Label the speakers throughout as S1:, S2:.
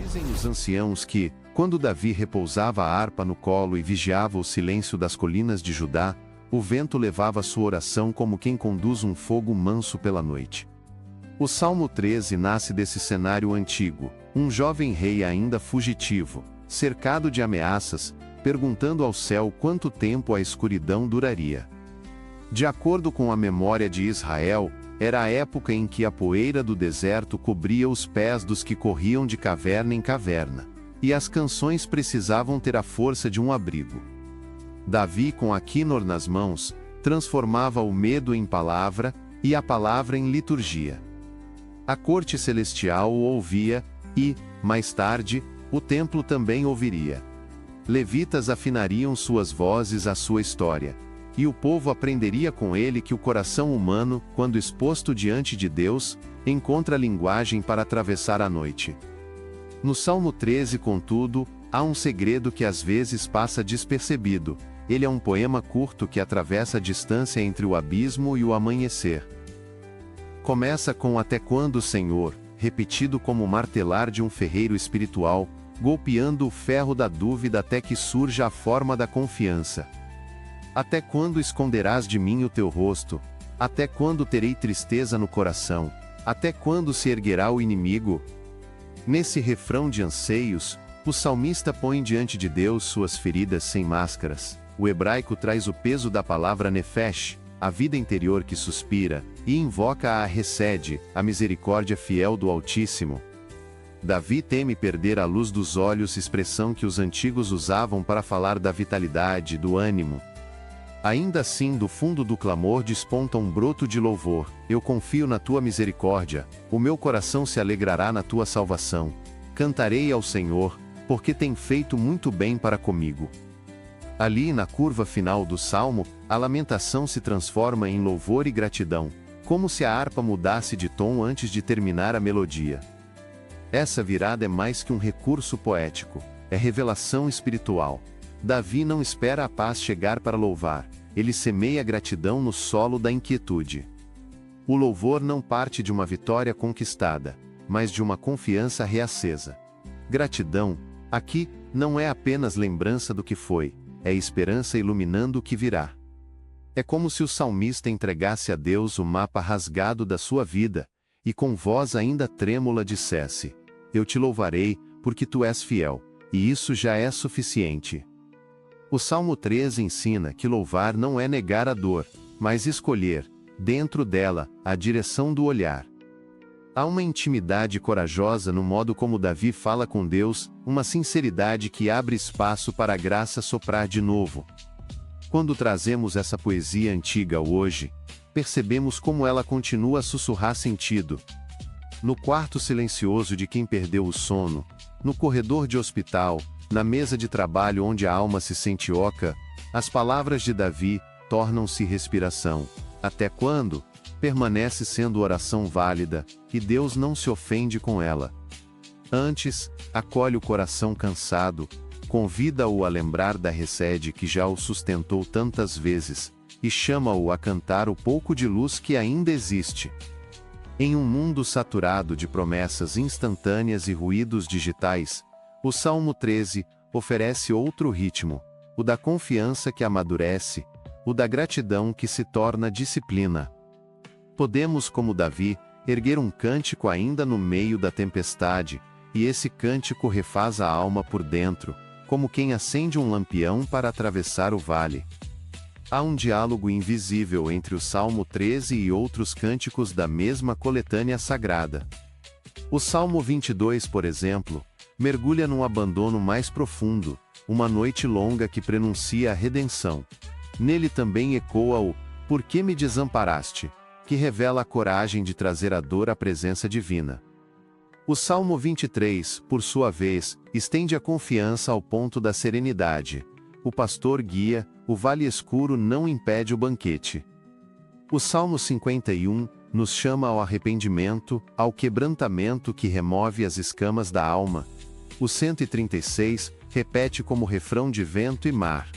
S1: Dizem os anciãos que, quando Davi repousava a harpa no colo e vigiava o silêncio das colinas de Judá, o vento levava sua oração como quem conduz um fogo manso pela noite. O Salmo 13 nasce desse cenário antigo, um jovem rei ainda fugitivo, cercado de ameaças, perguntando ao céu quanto tempo a escuridão duraria. De acordo com a memória de Israel, era a época em que a poeira do deserto cobria os pés dos que corriam de caverna em caverna, e as canções precisavam ter a força de um abrigo. Davi, com a quínor nas mãos, transformava o medo em palavra, e a palavra em liturgia. A corte celestial o ouvia, e, mais tarde, o templo também ouviria. Levitas afinariam suas vozes à sua história, e o povo aprenderia com ele que o coração humano, quando exposto diante de Deus, encontra linguagem para atravessar a noite. No Salmo 13, contudo, há um segredo que às vezes passa despercebido. Ele é um poema curto que atravessa a distância entre o abismo e o amanhecer. Começa com "Até quando, Senhor?", repetido como o martelar de um ferreiro espiritual, golpeando o ferro da dúvida até que surja a forma da confiança. Até quando esconderás de mim o teu rosto? Até quando terei tristeza no coração? Até quando se erguerá o inimigo? Nesse refrão de anseios, o salmista põe diante de Deus suas feridas sem máscaras. O hebraico traz o peso da palavra nefesh, a vida interior que suspira, e invoca a Hesed, a misericórdia fiel do Altíssimo. Davi teme perder a luz dos olhos, expressão que os antigos usavam para falar da vitalidade, do ânimo. Ainda assim, do fundo do clamor desponta um broto de louvor. Eu confio na tua misericórdia, o meu coração se alegrará na tua salvação. Cantarei ao Senhor, porque tem feito muito bem para comigo. Ali, na curva final do salmo, a lamentação se transforma em louvor e gratidão, como se a harpa mudasse de tom antes de terminar a melodia. Essa virada é mais que um recurso poético, é revelação espiritual. Davi não espera a paz chegar para louvar, ele semeia a gratidão no solo da inquietude. O louvor não parte de uma vitória conquistada, mas de uma confiança reacesa. Gratidão, aqui, não é apenas lembrança do que foi, é esperança iluminando o que virá. É como se o salmista entregasse a Deus o mapa rasgado da sua vida, e com voz ainda trêmula dissesse: Eu te louvarei, porque tu és fiel, e isso já é suficiente. O Salmo 13 ensina que louvar não é negar a dor, mas escolher, dentro dela, a direção do olhar. Há uma intimidade corajosa no modo como Davi fala com Deus, uma sinceridade que abre espaço para a graça soprar de novo. Quando trazemos essa poesia antiga hoje, percebemos como ela continua a sussurrar sentido. No quarto silencioso de quem perdeu o sono, no corredor de hospital, na mesa de trabalho onde a alma se sente oca, as palavras de Davi tornam-se respiração. Até quando? Permanece sendo oração válida, e Deus não se ofende com ela. Antes, acolhe o coração cansado, convida-o a lembrar da Hesed que já o sustentou tantas vezes, e chama-o a cantar o pouco de luz que ainda existe. Em um mundo saturado de promessas instantâneas e ruídos digitais, o Salmo 13 oferece outro ritmo, o da confiança que amadurece, o da gratidão que se torna disciplina. Podemos, como Davi, erguer um cântico ainda no meio da tempestade, e esse cântico refaz a alma por dentro, como quem acende um lampião para atravessar o vale. Há um diálogo invisível entre o Salmo 13 e outros cânticos da mesma coletânea sagrada. O Salmo 22, por exemplo, mergulha num abandono mais profundo, uma noite longa que prenuncia a redenção. Nele também ecoa o "Por que me desamparaste?", que revela a coragem de trazer a dor à presença divina. O Salmo 23, por sua vez, estende a confiança ao ponto da serenidade. O pastor guia, o vale escuro não impede o banquete. O Salmo 51 nos chama ao arrependimento, ao quebrantamento que remove as escamas da alma. O 136 repete como refrão de vento e mar: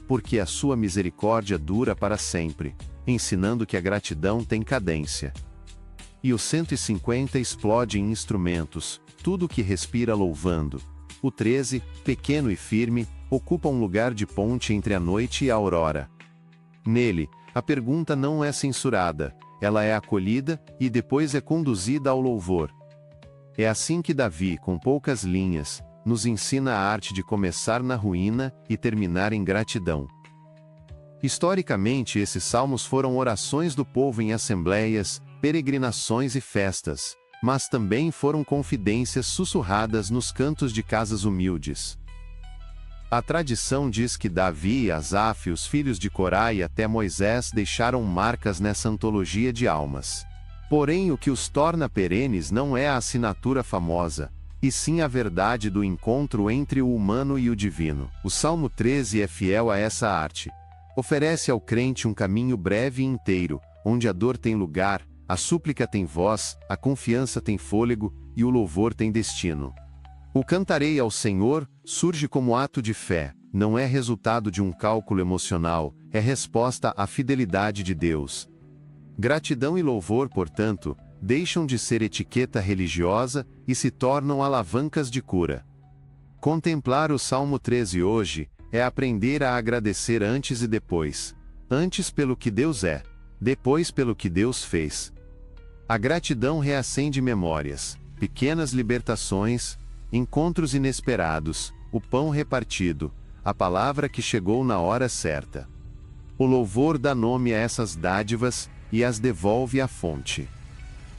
S1: porque a sua misericórdia dura para sempre, ensinando que a gratidão tem cadência. E o 150 explode em instrumentos: tudo que respira louvando. O 13, pequeno e firme, ocupa um lugar de ponte entre a noite e a aurora. Nele, a pergunta não é censurada, ela é acolhida e depois é conduzida ao louvor. É assim que Davi, com poucas linhas, nos ensina a arte de começar na ruína e terminar em gratidão. Historicamente, esses salmos foram orações do povo em assembleias, peregrinações e festas, mas também foram confidências sussurradas nos cantos de casas humildes. A tradição diz que Davi e Asaf, os filhos de Corá e até Moisés deixaram marcas nessa antologia de almas. Porém, o que os torna perenes não é a assinatura famosa, e sim a verdade do encontro entre o humano e o divino. O Salmo 13 é fiel a essa arte. Oferece ao crente um caminho breve e inteiro, onde a dor tem lugar, a súplica tem voz, a confiança tem fôlego, e o louvor tem destino. O cantarei ao Senhor surge como ato de fé, não é resultado de um cálculo emocional, é resposta à fidelidade de Deus. Gratidão e louvor, portanto, deixam de ser etiqueta religiosa e se tornam alavancas de cura. Contemplar o Salmo 13 hoje é aprender a agradecer antes e depois. Antes pelo que Deus é, depois pelo que Deus fez. A gratidão reacende memórias, pequenas libertações, encontros inesperados, o pão repartido, a palavra que chegou na hora certa. O louvor dá nome a essas dádivas e as devolve à fonte.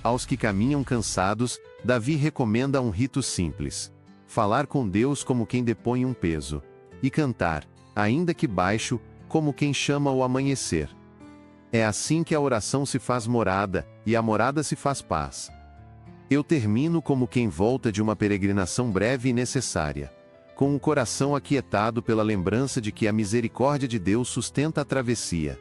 S1: Aos que caminham cansados, Davi recomenda um rito simples: falar com Deus como quem depõe um peso, e cantar, ainda que baixo, como quem chama o amanhecer. É assim que a oração se faz morada, e a morada se faz paz. Eu termino como quem volta de uma peregrinação breve e necessária, com o coração aquietado pela lembrança de que a misericórdia de Deus sustenta a travessia.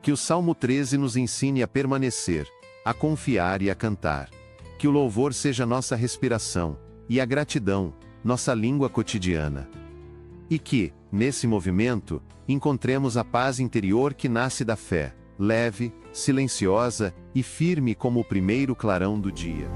S1: Que o Salmo 13 nos ensine a permanecer, a confiar e a cantar. Que o louvor seja nossa respiração, e a gratidão, nossa língua cotidiana. E que, nesse movimento, encontremos a paz interior que nasce da fé, leve, silenciosa e firme como o primeiro clarão do dia.